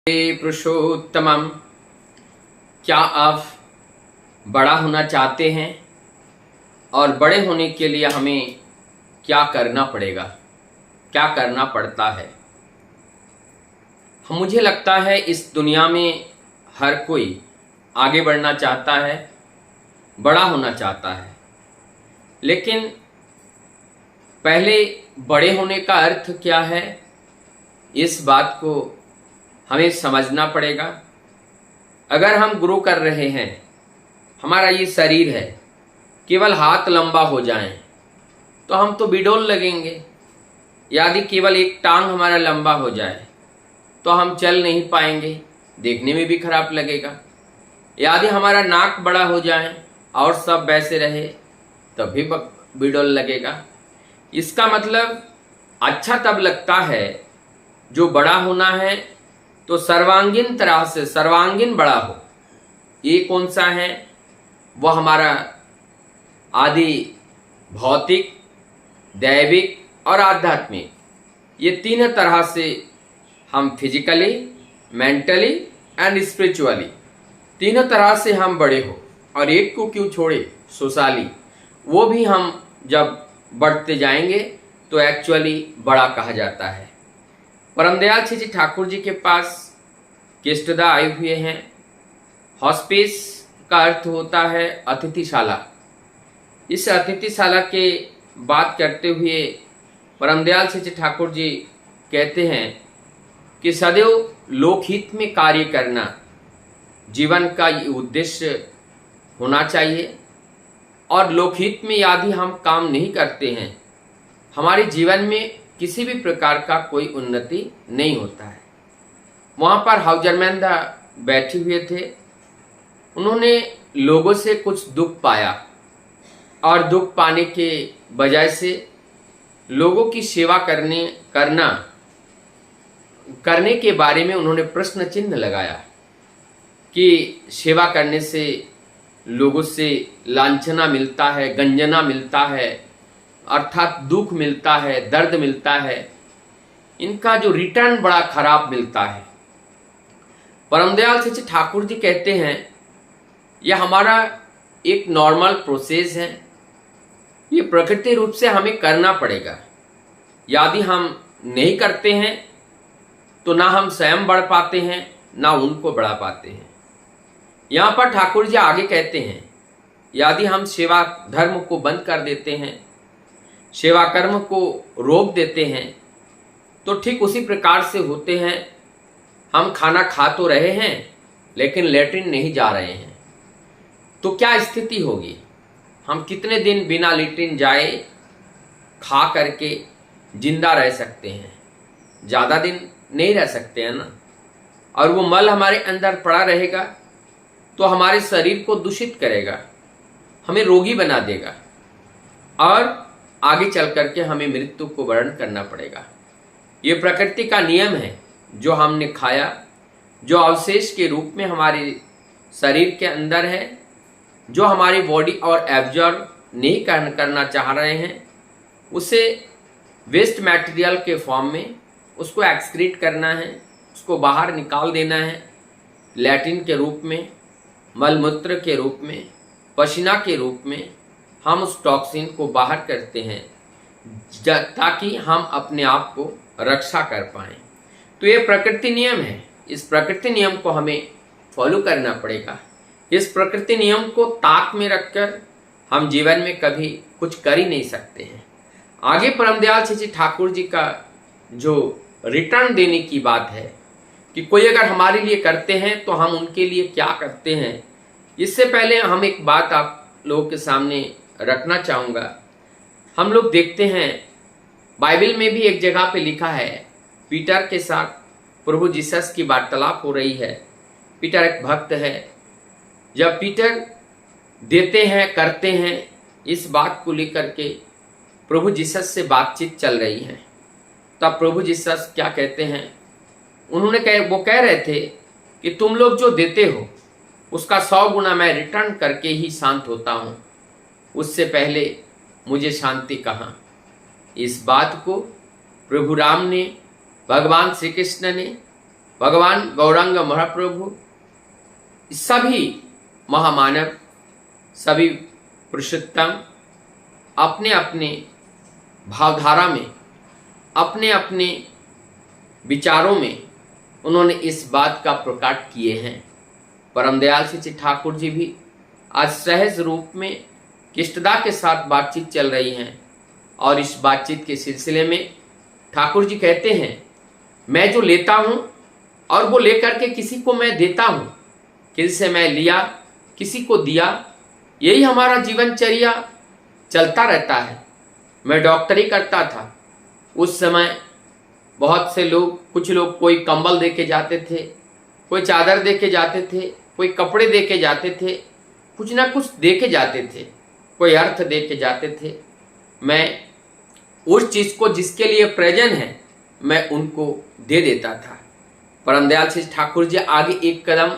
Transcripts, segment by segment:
हे पुरुषोत्तमम, क्या आप बड़ा होना चाहते हैं? और बड़े होने के लिए हमें क्या करना पड़ेगा, क्या करना पड़ता है? मुझे लगता है इस दुनिया में हर कोई आगे बढ़ना चाहता है, बड़ा होना चाहता है, लेकिन पहले बड़े होने का अर्थ क्या है, इस बात को हमें समझना पड़ेगा। अगर हम ग्रो कर रहे हैं, हमारा ये शरीर है, केवल हाथ लंबा हो जाए तो हम तो बिडोल लगेंगे। यदि केवल एक टांग हमारा लंबा हो जाए तो हम चल नहीं पाएंगे, देखने में भी खराब लगेगा। यदि हमारा नाक बड़ा हो जाए और सब वैसे रहे तब भी बिडोल लगेगा। इसका मतलब अच्छा तब लगता है जो बड़ा होना है तो सर्वांगीण तरह से सर्वांगीण बड़ा हो। ये कौन सा है? वो हमारा आदि भौतिक, दैविक और आध्यात्मिक, ये तीन तरह से हम फिजिकली, मेंटली एंड स्पिरिचुअली तीनों तरह से हम बड़े हो। और एक को क्यों छोड़े, सोशली, वो भी हम जब बढ़ते जाएंगे तो एक्चुअली बड़ा कहा जाता है। परमदयाल श्री ठाकुर जी के पास केष्टदा आए हुए हैं। हॉस्पिस का अर्थ होता है अतिथिशाला। इस अतिथिशाला के बात करते हुए परमदयाल श्री ठाकुर जी कहते हैं कि सदैव लोकहित में कार्य करना जीवन का उद्देश्य होना चाहिए। और लोकहित में यदि हम काम नहीं करते हैं, हमारे जीवन में किसी भी प्रकार का कोई उन्नति नहीं होता है। वहाँ पर हाउजरमैन बैठे हुए थे। उन्होंने लोगों से कुछ दुख पाया और दुख पाने के बजाय से लोगों की सेवा करने के बारे में उन्होंने प्रश्न चिन्ह लगाया कि सेवा करने से लोगों से लांछना मिलता है, गंजना मिलता है, अर्थात दुख मिलता है, दर्द मिलता है, इनका जो रिटर्न बड़ा खराब मिलता है। परमदयाल श्री ठाकुर जी कहते हैं यह हमारा एक नॉर्मल प्रोसेस है, ये प्रकृति रूप से हमें करना पड़ेगा। यदि हम नहीं करते हैं तो ना हम स्वयं बढ़ पाते हैं, ना उनको बढ़ा पाते हैं। यहाँ पर ठाकुर जी आगे कहते हैं यदि हम सेवा धर्म को बंद कर देते हैं, सेवा कर्म को रोक देते हैं, तो ठीक उसी प्रकार से होते हैं। हम खाना खा तो रहे हैं लेकिन लेटरिन नहीं जा रहे हैं, तो क्या स्थिति होगी? हम कितने दिन बिना लेटरिन जाए खा करके जिंदा रह सकते हैं? ज़्यादा दिन नहीं रह सकते हैं ना। और वो मल हमारे अंदर पड़ा रहेगा तो हमारे शरीर को दूषित करेगा, हमें रोगी बना देगा और आगे चल करके हमें मृत्यु को वर्ण करना पड़ेगा। ये प्रकृति का नियम है। जो हमने खाया, जो अवशेष के रूप में हमारे शरीर के अंदर है, जो हमारी बॉडी और एब्जॉर्ब नहीं करना चाह रहे हैं, उसे वेस्ट मटेरियल के फॉर्म में उसको एक्सक्रीट करना है, उसको बाहर निकाल देना है, लैट्रिन के रूप में, मलमूत्र के रूप में, पसीना के रूप में हम उस टॉक्सिन को बाहर करते हैं ताकि हम अपने आप को रक्षा कर पाएं। तो ये प्रकृति नियम है। इस प्रकृति नियम को हमें फॉलो करना पड़ेगा। इस प्रकृति नियम को ताक में रखकर हम जीवन में कभी कुछ कर ही नहीं सकते हैं। आगे परमदयाल श्री ठाकुर जी का जो रिटर्न देने की बात है कि कोई अगर हमारे लिए करते हैं तो हम उनके लिए क्या करते हैं, इससे पहले हम एक बात आप लोगों के सामने रखना चाहूँगा। हम लोग देखते हैं बाइबल में भी एक जगह पे लिखा है, पीटर के साथ प्रभु जीसस की वार्तालाप हो रही है। पीटर एक भक्त है। जब पीटर देते हैं, करते हैं, इस बात को लेकर के प्रभु जीसस से बातचीत चल रही है, तब प्रभु जीसस क्या कहते हैं? वो कह रहे थे कि तुम लोग जो देते हो उसका 100 गुना मैं रिटर्न करके ही शांत होता हूँ, उससे पहले मुझे शांति कहाँ। इस बात को प्रभु राम ने, भगवान श्री कृष्ण ने भगवान गौरांग महाप्रभु सभी महामानव, सभी पुरुषोत्तम अपने अपने भावधारा में, अपने अपने विचारों में उन्होंने इस बात का प्रकट किए हैं। परम दयाल श्री ठाकुर जी भी आज सहज रूप में किष्टदा के साथ बातचीत चल रही हैं और इस बातचीत के सिलसिले में ठाकुर जी कहते हैं, मैं जो लेता हूँ और वो लेकर के किसी को मैं देता हूँ, किसी से मैं लिया किसी को दिया, यही हमारा जीवनचर्या चलता रहता है। मैं डॉक्टरी करता था, उस समय बहुत से लोग, कुछ लोग कोई कंबल दे के जाते थे, कोई चादर दे के जाते थे, कोई कपड़े दे के जाते थे, कुछ ना कुछ दे के जाते थे, कोई अर्थ दे के जाते थे। मैं उस चीज़ को जिसके लिए प्रयोजन है मैं उनको दे देता था। परम दयाल श्री ठाकुर जी आगे एक कदम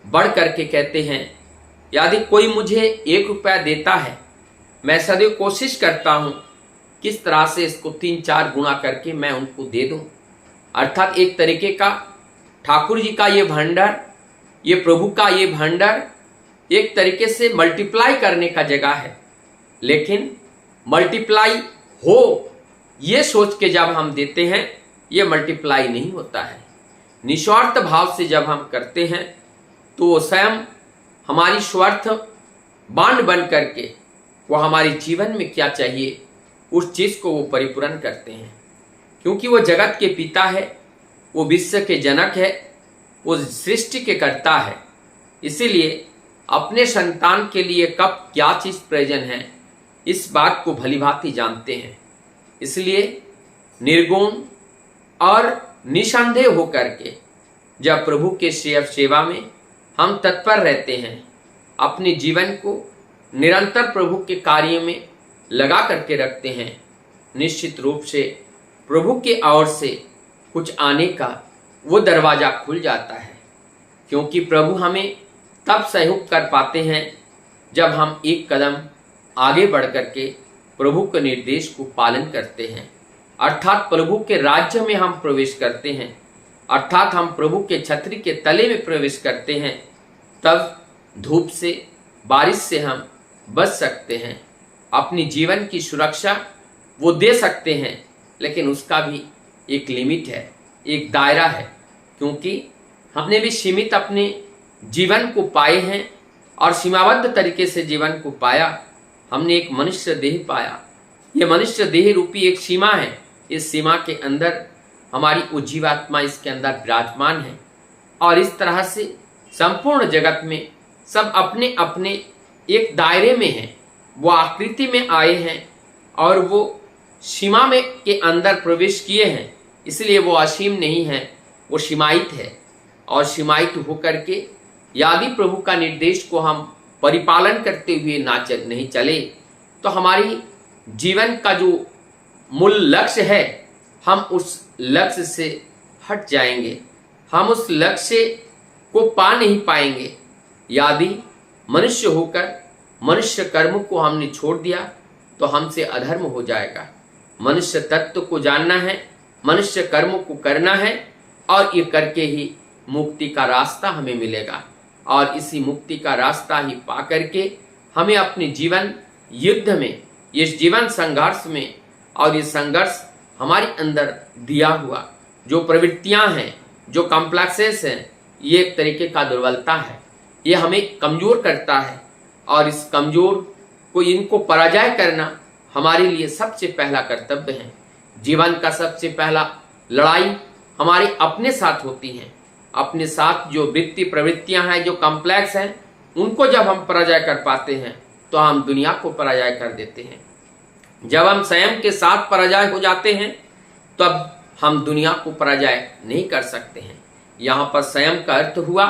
बढ़ करके कहते हैं, यदि कोई मुझे 1 रुपया देता है, मैं सदैव कोशिश करता हूँ किस तरह से इसको 3-4 गुना करके मैं उनको दे दूँ। अर्थात एक तरीके का ठाकुर जी का ये भंडार, ये प्रभु का ये भंडार एक तरीके से मल्टीप्लाई करने का जगह है, लेकिन मल्टीप्लाई हो ये सोच के जब हम देते हैं ये मल्टीप्लाई नहीं होता है। निस्वार्थ भाव से जब हम करते हैं तो वो स्वयं हमारी स्वार्थ बांड बन करके वो हमारे जीवन में क्या चाहिए उस चीज़ को वो परिपूर्ण करते हैं। क्योंकि वो जगत के पिता है, वो विश्व के जनक है, वो सृष्टि के कर्ता है, इसीलिए अपने संतान के लिए कब क्या चीज़ प्रयोजन है इस बात को भलीभांति जानते हैं। इसलिए निर्गुण और निसंदेह होकर के जब प्रभु के सेवा में हम तत्पर रहते हैं, अपने जीवन को निरंतर प्रभु के कार्य में लगा करके रखते हैं, निश्चित रूप से प्रभु के ओर से कुछ आने का वो दरवाज़ा खुल जाता है। क्योंकि प्रभु हमें तब सहयोग कर पाते हैं जब हम एक कदम आगे बढ़ करके प्रभु के निर्देश को पालन करते हैं, अर्थात प्रभु के राज्य में हम प्रवेश करते हैं, अर्थात हम प्रभु के छतरी के तले में प्रवेश करते हैं। तब धूप से, बारिश से हम बच सकते हैं, अपनी जीवन की सुरक्षा वो दे सकते हैं, लेकिन उसका भी एक लिमिट है, एक दायरा है। क्योंकि हमने भी सीमित अपने जीवन को पाए हैं और सीमाबद्ध तरीके से जीवन को पाया। हमने एक मनुष्य देह पाया, ये मनुष्य देह रूपी एक सीमा है, इस सीमा के अंदर हमारी वो जीवात्मा इसके अंदर विराजमान है। और इस तरह से संपूर्ण जगत में सब अपने अपने एक दायरे में हैं, वो आकृति में आए हैं और वो सीमा में के अंदर प्रवेश किए हैं, इसलिए वो असीम नहीं है, वो सीमायित है। और सीमायित होकर के यदि प्रभु का निर्देश को हम परिपालन करते हुए नहीं चले तो हमारी जीवन का जो मूल लक्ष्य है हम उस लक्ष्य से हट जाएंगे, हम उस लक्ष्य को पा नहीं पाएंगे। यदि मनुष्य होकर मनुष्य कर्म को हमने छोड़ दिया तो हमसे अधर्म हो जाएगा। मनुष्य तत्व को जानना है, मनुष्य कर्म को करना है और ये करके ही मुक्ति का रास्ता हमें मिलेगा। और इसी मुक्ति का रास्ता ही पा करके हमें अपने जीवन युद्ध में, इस जीवन संघर्ष में, और ये संघर्ष हमारे अंदर दिया हुआ जो प्रवृत्तियां हैं, जो कॉम्प्लेक्सेस हैं, ये एक तरीके का दुर्बलता है, ये हमें कमज़ोर करता है। और इस कमज़ोर को, इनको पराजय करना हमारे लिए सबसे पहला कर्तव्य है। जीवन का सबसे पहला लड़ाई हमारे अपने साथ होती है। अपने साथ जो वृत्ति प्रवृत्तियां हैं, जो कॉम्प्लेक्स हैं, उनको जब हम पराजय कर पाते हैं तो हम दुनिया को पराजय कर देते हैं। जब हम स्वयं के साथ पराजय हो जाते हैं तब हम दुनिया को पराजय नहीं कर सकते हैं। यहाँ पर स्वयं का अर्थ हुआ,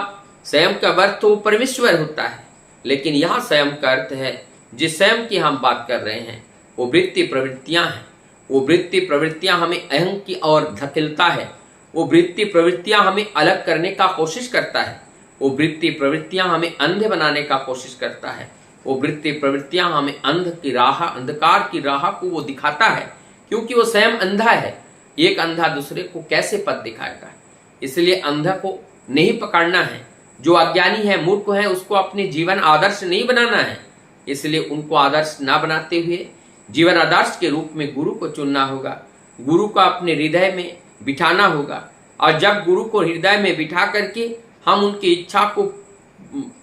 स्वयं का अर्थ तो परमेश्वर होता है, लेकिन यहाँ स्वयं का अर्थ है जिस स्वयं की हम बात कर रहे हैं वो वृत्ति प्रवृत्तियां हैं। वो वृत्ति प्रवृत्तियां हमें अहं की ओर धकेलता है, वो वृत्ति प्रवृत्तियां हमें अलग करने का कोशिश करता है, वो वृत्ति प्रवृत्तियां हमें अंधे बनाने का कोशिश करता है, वो वृत्ति प्रवृत्तियां हमें अंधकार की राह को वो दिखाता है, क्योंकि वो स्वयं अंधा है। एक अंधा दूसरे को कैसे पथ दिखाएगा? इसलिए अंधा को नहीं पकड़ना है, जो अज्ञानी है, मूर्ख है, उसको अपने जीवन आदर्श नहीं बनाना है। इसलिए उनको आदर्श ना बनाते हुए जीवन आदर्श के रूप में गुरु को चुनना होगा, गुरु को अपने हृदय में बिठाना होगा। और जब गुरु को हृदय में बिठा करके हम उनकी इच्छा को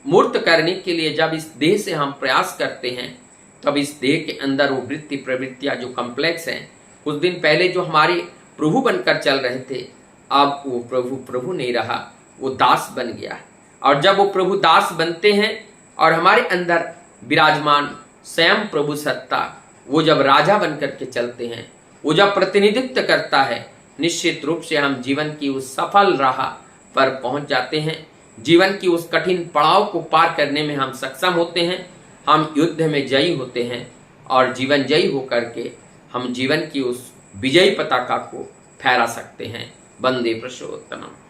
मूर्त करने के लिए जब इस देह से हम प्रयास करते हैं, तब इस देह के अंदर वो वृत्ति प्रवृत्तियां जो कॉम्प्लेक्स हैं, कुछ दिन पहले जो हमारे प्रभु बनकर चल रहे थे, अब वो प्रभु नहीं रहा, वो दास बन गया। और जब वो प्रभु दास बनते हैं और हमारे अंदर विराजमान स्वयं प्रभु सत्ता, वो जब राजा बनकर के चलते हैं, वो जब प्रतिनिधित्व करता है, निश्चित रूप से हम जीवन की उस सफल राह पर पहुंच जाते हैं। जीवन की उस कठिन पड़ाव को पार करने में हम सक्षम होते हैं, हम युद्ध में जयी होते हैं और जीवन जयी होकर के हम जीवन की उस विजयी पताका को फहरा सकते हैं। वंदे पुरुषोत्तमम्।